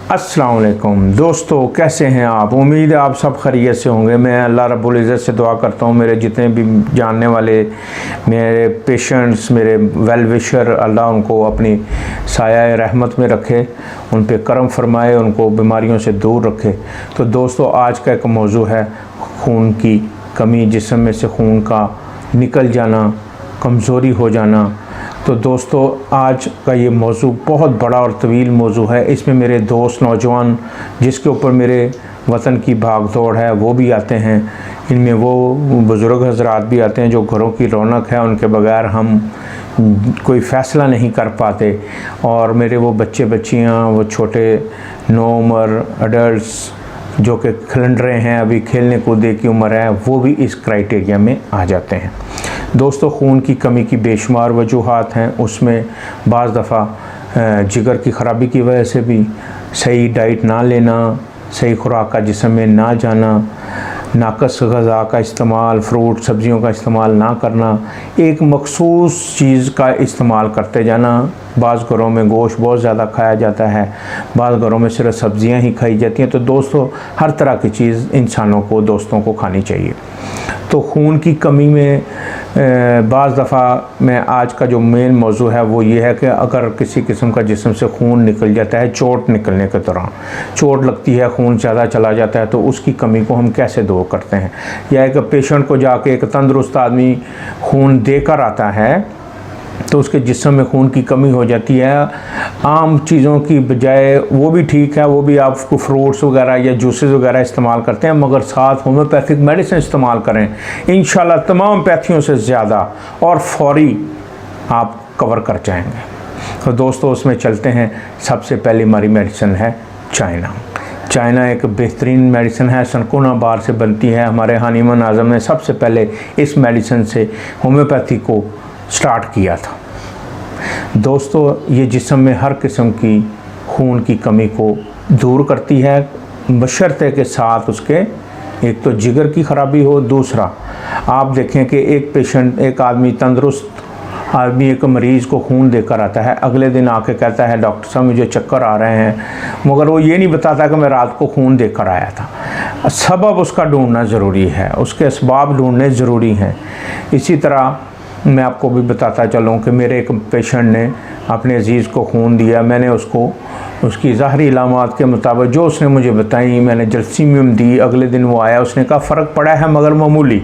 अस्सलाम वालेकुम दोस्तों, कैसे हैं आप। उम्मीद है आप सब खैरियत से होंगे। मैं अल्लाह रब्बुल इज़्ज़त से दुआ करता हूँ मेरे जितने भी जानने वाले मेरे पेशेंट्स, मेरे वेल विशर, अल्लाह उनको अपनी साया रहमत में रखे, उन पे करम फरमाए, उनको बीमारियों से दूर रखे। तो दोस्तों, आज का एक मौजू है खून की कमी, जिस्म में से खून का निकल जाना, कमज़ोरी हो जाना। तो दोस्तों, आज का ये मौजू बहुत बड़ा और तवील मौजू है। इसमें मेरे दोस्त नौजवान जिसके ऊपर मेरे वतन की भाग दौड़ है वो भी आते हैं, इनमें वो बुज़ुर्ग हज़रात भी आते हैं जो घरों की रौनक है, उनके बगैर हम कोई फ़ैसला नहीं कर पाते। और मेरे वो बच्चे बच्चियाँ, वो छोटे नो उम्र अडल्ट्स जो कि खेल रहे हैं, अभी खेलने कूदने की उम्र है, वो भी इस क्राइटेरिया में आ जाते हैं। दोस्तों, खून की कमी की बेशुमार वजूहात हैं। उसमें बाज़ दफ़ा जिगर की ख़राबी की वजह से भी, सही डाइट ना लेना, सही खुराक का जिस्म में ना जाना, नाकस ग़ज़ा का इस्तेमाल, फ्रूट सब्ज़ियों का इस्तेमाल ना करना, एक मखसूस चीज़ का इस्तेमाल करते जाना। बाज़ घरों में गोश्त बहुत ज़्यादा खाया जाता है, बाज़ घरों में सिर्फ सब्ज़ियाँ ही खाई जाती हैं। तो दोस्तों, हर तरह की चीज़ इंसानों को, दोस्तों को खानी चाहिए। तो खून की कमी में बाज़ दफ़ा मैं आज का जो मेन मौजू है वो ये है कि अगर किसी किस्म का जिस्म से खून निकल जाता है, चोट निकलने के दौरान चोट लगती है, खून ज़्यादा चला जाता है, तो उसकी कमी को हम कैसे दूर करते हैं। या एक पेशेंट को जाके एक तंदुरुस्त आदमी खून देकर आता है तो उसके जिस्म में खून की कमी हो जाती है। आम चीज़ों की बजाय वो भी ठीक है, वो भी आप फ्रूट्स वगैरह या जूसेस वगैरह इस्तेमाल करते हैं, मगर साथ होम्योपैथिक मेडिसिन इस्तेमाल करें। इंशाल्लाह तमाम पैथियों से ज़्यादा और फौरी आप कवर कर जाएंगे। तो दोस्तों, उसमें चलते हैं। सबसे पहली हमारी मेडिसिन है चाइना एक बेहतरीन मेडिसिन है, सनकोना बार से बनती है। हमारे हानिमन आज़म ने सबसे पहले इस मेडिसिन से होम्योपैथी को स्टार्ट किया था। दोस्तों, ये जिस्म में हर किस्म की खून की कमी को दूर करती है, बशर्ते के साथ उसके एक तो जिगर की ख़राबी हो। दूसरा, आप देखें कि एक पेशेंट, एक आदमी, तंदुरुस्त आदमी एक मरीज़ को खून देकर आता है, अगले दिन आके कहता है डॉक्टर साहब मुझे चक्कर आ रहे हैं, मगर वो ये नहीं बताता कि मैं रात को खून देकर आया था। सबब उसका ढूंढना ज़रूरी है, उसके असबाब ढूंढने ज़रूरी हैं। इसी तरह मैं आपको भी बताता चलूँ कि मेरे एक पेशेंट ने अपने अजीज़ को खून दिया। मैंने उसको उसकी ज़ाहरी इलामात के मुताबिक जो उसने मुझे बताई, मैंने जलसीमियम दी। अगले दिन वो आया, उसने कहा फ़र्क पड़ा है मगर मामूली।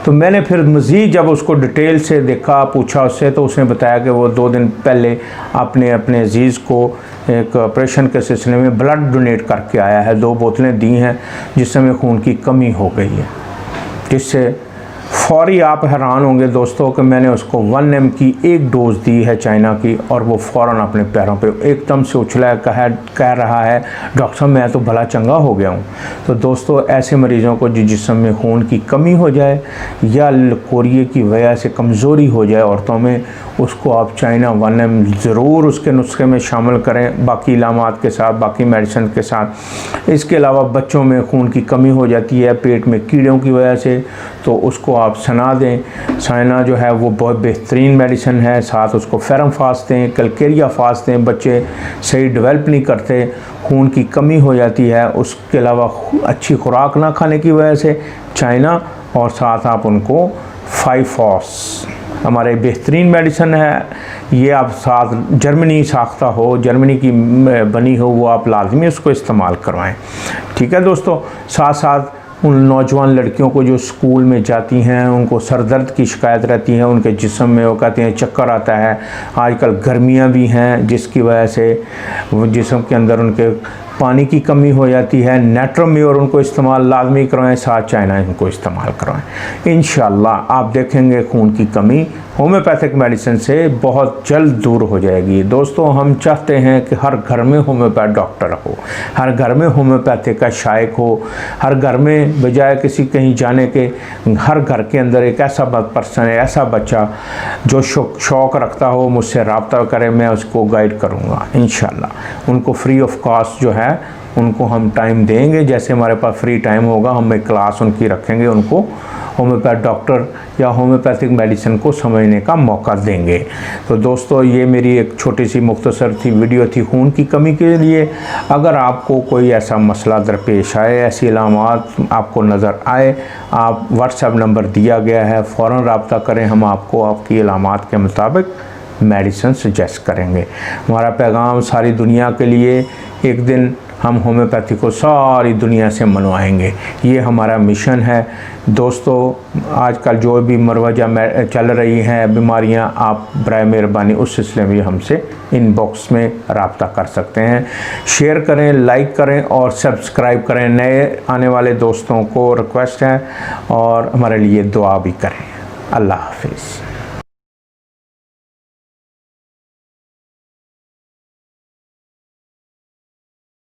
तो मैंने फिर मज़ीद जब उसको डिटेल से देखा, पूछा उससे, तो उसने बताया कि वो 2 दिन पहले अपने अजीज़ को एक ऑपरेशन के सिलसिले में ब्लड डोनेट करके आया है। 2 बोतलें दी हैं जिसमें खून की कमी हो गई है, जिससे फौरी आप हैरान होंगे दोस्तों कि मैंने उसको 1 ml की एक डोज़ दी है चाइना की, और वो फ़ौरन अपने पैरों पे एकदम से उछला, कह रहा है डॉक्टर साहब मैं तो भला चंगा हो गया हूँ। तो दोस्तों, ऐसे मरीज़ों को जो जिस्म में खून की कमी हो जाए या लकोरिए की वजह से कमज़ोरी हो जाए औरतों में, उसको आप चाइना 1 ml ज़रूर उसके नुस्खे में शामिल करें, बाकी इलामात के साथ, बाकी मेडिसिन के साथ। इसके अलावा बच्चों में खून की कमी हो जाती है पेट में कीड़ों की वजह से, तो उसको आप सना दें। चाइना जो है वो बहुत बेहतरीन मेडिसिन है। साथ उसको फेरम फास्ट दें, कलकेरिया फास्ट दें। बच्चे सही डेवलप नहीं करते, खून की कमी हो जाती है। उसके अलावा अच्छी खुराक ना खाने की वजह से चाइना, और साथ आप उनको 5-FOS हमारे बेहतरीन मेडिसिन है। ये आप साथ जर्मनी साख्ता हो, जर्मनी की बनी हो, वो आप लाजमी उसको इस्तेमाल करवाएं। ठीक है दोस्तों। साथ साथ उन नौजवान लड़कियों को जो स्कूल में जाती हैं, उनको सर दर्द की शिकायत रहती है, उनके जिस्म में वो कहते हैं चक्कर आता है। आजकल गर्मियां भी हैं जिसकी वजह से वो जिस्म के अंदर उनके पानी की कमी हो जाती है। नेट्रोम्योर उनको इस्तेमाल लाजमी करवाएं, साथ चाइना इनको इस्तेमाल करवाएं। इंशाल्लाह आप देखेंगे खून की कमी होम्योपैथिक मेडिसिन से बहुत जल्द दूर हो जाएगी। दोस्तों, हम चाहते हैं कि हर घर में होम्योपैथ डॉक्टर हो, हर घर में होम्योपैथिक का शायक हो, हर घर में बजाय किसी कहीं जाने के, हर घर के अंदर एक ऐसा पर्सन है, ऐसा बच्चा जो शौक़ रखता हो, मुझसे रब्ता करे, मैं उसको गाइड करूँगा इंशाल्लाह। उनको फ्री ऑफ कॉस्ट जो है उनको हम टाइम देंगे, जैसे हमारे पास फ्री टाइम होगा हम एक क्लास उनकी रखेंगे, उनको होम्योपैथ डॉक्टर या होम्योपैथिक मेडिसिन को समझने का मौका देंगे। तो दोस्तों ये मेरी एक छोटी सी मुख्तसर थी वीडियो थी खून की कमी के लिए। अगर आपको कोई ऐसा मसला दरपेश आए, ऐसी अलामात आपको नज़र आए, आप व्हाट्सएप नंबर दिया गया है, फ़ौरन रब्ता करें, हम आपको आपकी अलामात के मुताबिक मेडिसिन सजेस्ट करेंगे। हमारा पैगाम सारी दुनिया के लिए, एक दिन हम होम्योपैथी को सारी दुनिया से मनवाएंगे, ये हमारा मिशन है। दोस्तों आजकल जो भी मरवजा चल रही हैं बीमारियां, आप बराए मेहरबानी उस सिलसिले में हमसे इनबॉक्स में रब्ता कर सकते हैं। शेयर करें, लाइक करें और सब्सक्राइब करें। नए आने वाले दोस्तों को रिक्वेस्ट है और हमारे लिए दुआ भी करें। अल्लाह हाफिज़।